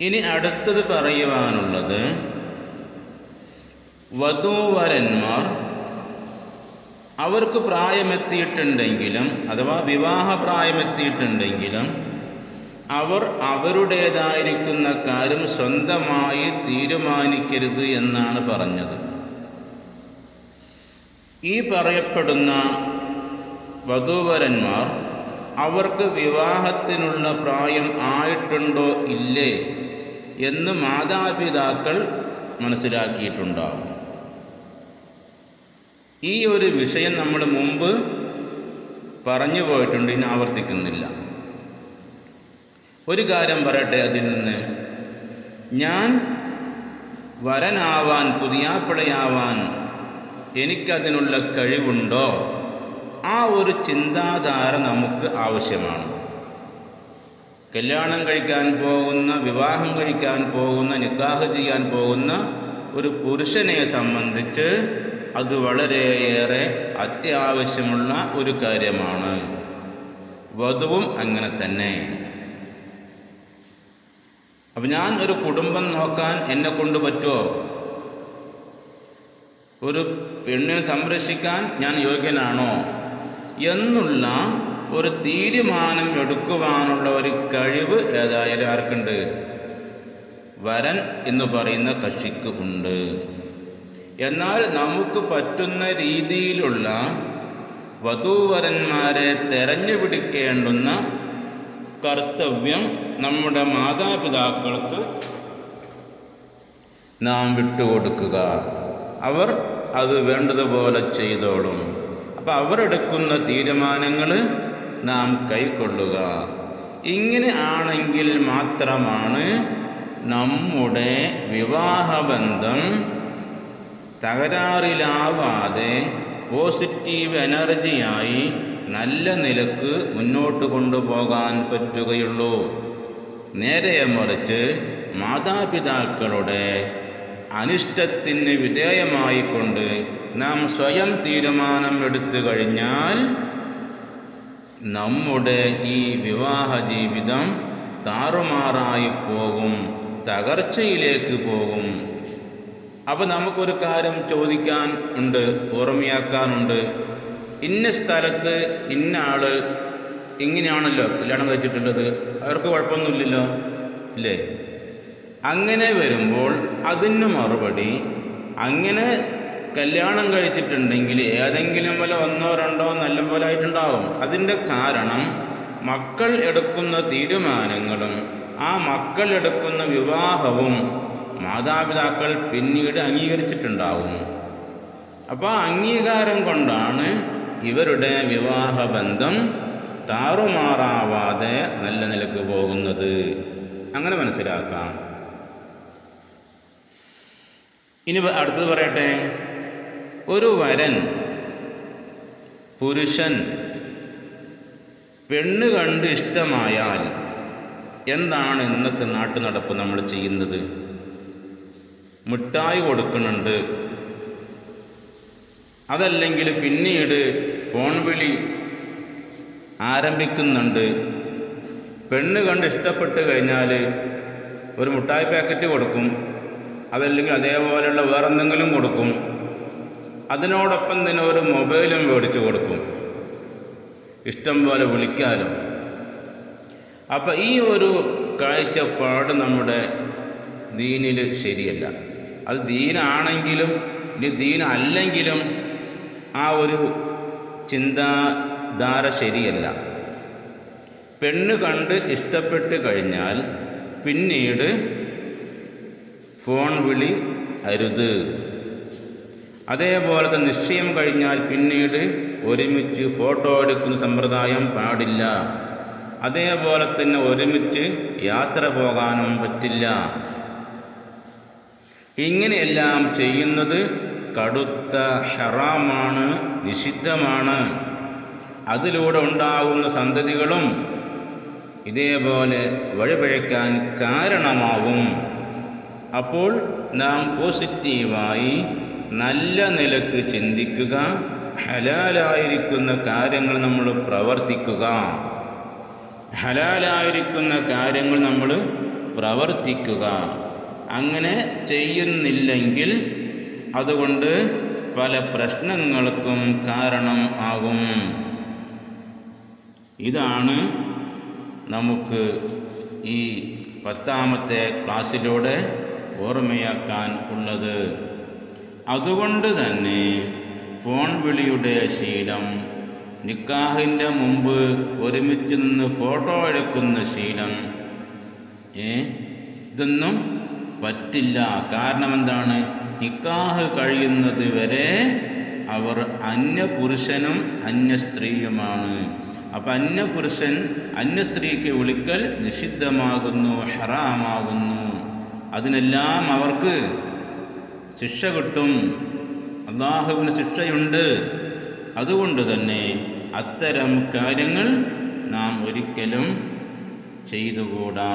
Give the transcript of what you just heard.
ഇനി അടുത്തത് പറയുവാനുള്ളത്, വധൂവരന്മാർ അവർക്ക് പ്രായമെത്തിയിട്ടുണ്ടെങ്കിലും അഥവാ വിവാഹപ്രായമെത്തിയിട്ടുണ്ടെങ്കിലും അവർ അവരുടേതായിരിക്കുന്ന കാര്യം സ്വന്തമായി തീരുമാനിക്കരുത് എന്നാണ് പറഞ്ഞത്. ഈ പറയപ്പെടുന്ന വധൂവരന്മാർ അവർക്ക് വിവാഹത്തിനുള്ള പ്രായം ആയിട്ടുണ്ടോ ഇല്ലേ എന്ന് മാതാപിതാക്കൾ മനസ്സിലാക്കിയിട്ടുണ്ടാകും. ഈ ഒരു വിഷയം നമ്മൾ മുമ്പ് പറഞ്ഞു പോയിട്ടുണ്ട്, ഇനി ആവർത്തിക്കുന്നില്ല. ഒരു കാര്യം പറയട്ടെ അതിൽ നിന്ന്, ഞാൻ വരനാവാൻ പുതിയാപ്പിളയാവാൻ എനിക്കതിനുള്ള കഴിവുണ്ടോ? ആ ഒരു ചിന്താധാര നമുക്ക് ആവശ്യമാണ്. കല്യാണം കഴിക്കാൻ പോകുന്ന, വിവാഹം കഴിക്കാൻ പോകുന്ന, നിക്കാഹ് ചെയ്യാൻ പോകുന്ന ഒരു പുരുഷനെ സംബന്ധിച്ച് അത് വളരെയേറെ അത്യാവശ്യമുള്ള ഒരു കാര്യമാണ്. വധുവും അങ്ങനെ തന്നെ. അപ്പം ഞാൻ ഒരു കുടുംബം നോക്കാൻ എന്നെ കൊണ്ട് പറ്റുമോ? ഒരു പെണ്ണിനെ സംരക്ഷിക്കാൻ ഞാൻ യോഗ്യനാണോ എന്നുള്ള ഒരു തീരുമാനം എടുക്കുവാനുള്ള ഒരു കഴിവ് ഏതായാലും ആർക്കുണ്ട്? വരൻ എന്ന് പറയുന്ന കക്ഷിക്ക് ഉണ്ട്. എന്നാൽ നമുക്ക് പറ്റുന്ന രീതിയിലുള്ള വധൂവരന്മാരെ തെരഞ്ഞുപിടിക്കേണ്ടുന്ന കർത്തവ്യം നമ്മുടെ മാതാപിതാക്കൾക്ക് നാം വിട്ടുകൊടുക്കുക. അവർ അത് വേണ്ടതുപോലെ ചെയ്തോളും. അപ്പം അവരെടുക്കുന്ന തീരുമാനങ്ങൾ നാം കൈക്കൊള്ളുക. ഇങ്ങനെ ആണെങ്കിൽ മാത്രമാണ് നമ്മുടെ വിവാഹബന്ധം തകരാറിലാവാതെ പോസിറ്റീവ് എനർജിയായി നല്ല നിലക്ക് മുന്നോട്ട് കൊണ്ടുപോകാൻ പറ്റുകയുള്ളൂ. നേരെ മറിച്ച് മാതാപിതാക്കളുടെ അനിഷ്ടത്തിന് വിധേയമായിക്കൊണ്ട് നാം സ്വയം തീരുമാനം എടുത്തു കഴിഞ്ഞാൽ നമ്മുടെ ഈ വിവാഹ ജീവിതം താറുമാറായി പോകും, തകർച്ചയിലേക്ക് പോകും. അപ്പോൾ നമുക്കൊരു കാര്യം ചോദിക്കാൻ ഉണ്ട്, ഓർമ്മയാക്കാനുണ്ട്. ഇന്ന സ്ഥലത്ത് ഇന്ന ആൾ ഇങ്ങനെയാണല്ലോ കല്യാണം കഴിച്ചിട്ടുള്ളത്, അവർക്ക് കുഴപ്പമൊന്നുമില്ലല്ലോ ഇല്ലേ? അങ്ങനെ വരുമ്പോൾ അതിന് മറുപടി, അങ്ങനെ കല്യാണം കഴിച്ചിട്ടുണ്ടെങ്കിൽ ഏതെങ്കിലും പോലെ ഒന്നോ രണ്ടോ നല്ല പോലെ ആയിട്ടുണ്ടാവും. അതിൻ്റെ കാരണം മക്കൾ എടുക്കുന്ന തീരുമാനങ്ങളും ആ മക്കൾ എടുക്കുന്ന വിവാഹവും മാതാപിതാക്കൾ പിന്നീട് അംഗീകരിച്ചിട്ടുണ്ടാവും. അപ്പോൾ അംഗീകാരം കൊണ്ടാണ് ഇവരുടെ വിവാഹബന്ധം താറുമാറാവാതെ നല്ല നിലക്ക് പോകുന്നത്. അങ്ങനെ മനസ്സിലാക്കാം. ഇനി അടുത്തത് പറയട്ടെ. ഒരു വരൻ, പുരുഷൻ പെണ്ണ് കണ്ട് ഇഷ്ടമായാൽ എന്താണ് ഇന്നത്തെ നാട്ടു നടപ്പ് നമ്മൾ ചെയ്യുന്നത്? മിഠായി കൊടുക്കുന്നുണ്ട്, അതല്ലെങ്കിൽ പിന്നീട് ഫോൺ വിളി ആരംഭിക്കുന്നുണ്ട്. പെണ്ണ് കണ്ട് ഇഷ്ടപ്പെട്ട് കഴിഞ്ഞാൽ ഒരു മിഠായി പാക്കറ്റ് കൊടുക്കും, അതല്ലെങ്കിൽ അതേപോലെയുള്ള വേറെന്തെങ്കിലും കൊടുക്കും. അതിനോടൊപ്പം തന്നെ ഒരു മൊബൈലും മേടിച്ച് കൊടുക്കും, ഇഷ്ടം പോലെ വിളിക്കാലോ. അപ്പം ഈ ഒരു കാഴ്ചപ്പാട് നമ്മുടെ ദീനിൽ ശരിയല്ല. അത് ദീനാണെങ്കിലും ഇനി ദീനല്ലെങ്കിലും ആ ഒരു ചിന്താധാര ശരിയല്ല. പെണ്ണ് കണ്ട് ഇഷ്ടപ്പെട്ട് കഴിഞ്ഞാൽ പിന്നീട് ഫോൺ വിളി അരുത്. അതേപോലത്തെ നിശ്ചയം കഴിഞ്ഞാൽ പിന്നീട് ഒരുമിച്ച് ഫോട്ടോ എടുക്കുന്ന സമ്പ്രദായം പാടില്ല. അതേപോലെ തന്നെ ഒരുമിച്ച് യാത്ര പോകാനും പറ്റില്ല. ഇങ്ങനെയെല്ലാം ചെയ്യുന്നത് കടുത്ത ഹറാമാണ്, നിഷിദ്ധമാണ്. അതിലൂടെ ഉണ്ടാകുന്ന സന്തതികളും ഇതേപോലെ വഴിപിഴയ്ക്കാൻ കാരണമാവും. അപ്പോൾ നാം പോസിറ്റീവായി നല്ല നിലക്ക് ചിന്തിക്കുക, ഹലാലായിരിക്കുന്ന കാര്യങ്ങൾ നമ്മൾ പ്രവർത്തിക്കുക, ഹലാലായിരിക്കുന്ന കാര്യങ്ങൾ നമ്മൾ പ്രവർത്തിക്കുക. അങ്ങനെ ചെയ്യുന്നില്ലെങ്കിൽ അതുകൊണ്ട് പല പ്രശ്നങ്ങൾക്കും കാരണം ആകും. ഇതാണ് നമുക്ക് ഈ 10ാമത്തെ ക്ലാസ്സിലൂടെ ഓർമ്മയാക്കാൻ ഉള്ളത്. അതുകൊണ്ട് തന്നെ ഫോൺ വിളിയുടെ ശീലം, നിക്കാഹിൻ്റെ മുമ്പ് ഒരുമിച്ച് നിന്ന് ഫോട്ടോ എടുക്കുന്ന ശീലം, ഇതൊന്നും പറ്റില്ല. കാരണം എന്താണ്? നിക്കാഹ് കഴിയുന്നത് വരെ അവർ അന്യപുരുഷനും അന്യസ്ത്രീയുമാണ്. അപ്പം അന്യപുരുഷൻ അന്യസ്ത്രീക്ക് വിളിക്കൽ നിഷിദ്ധമാകുന്നു, ഹറാമാകുന്നു. അതിനെല്ലാം അവർക്ക് ശിക്ഷ കിട്ടും, അല്ലാഹുവിന് ശിക്ഷയുണ്ട്. അതുകൊണ്ട് തന്നെ അത്തരം കാര്യങ്ങൾ നാം ഒരിക്കലും ചെയ്തുകൂടാ.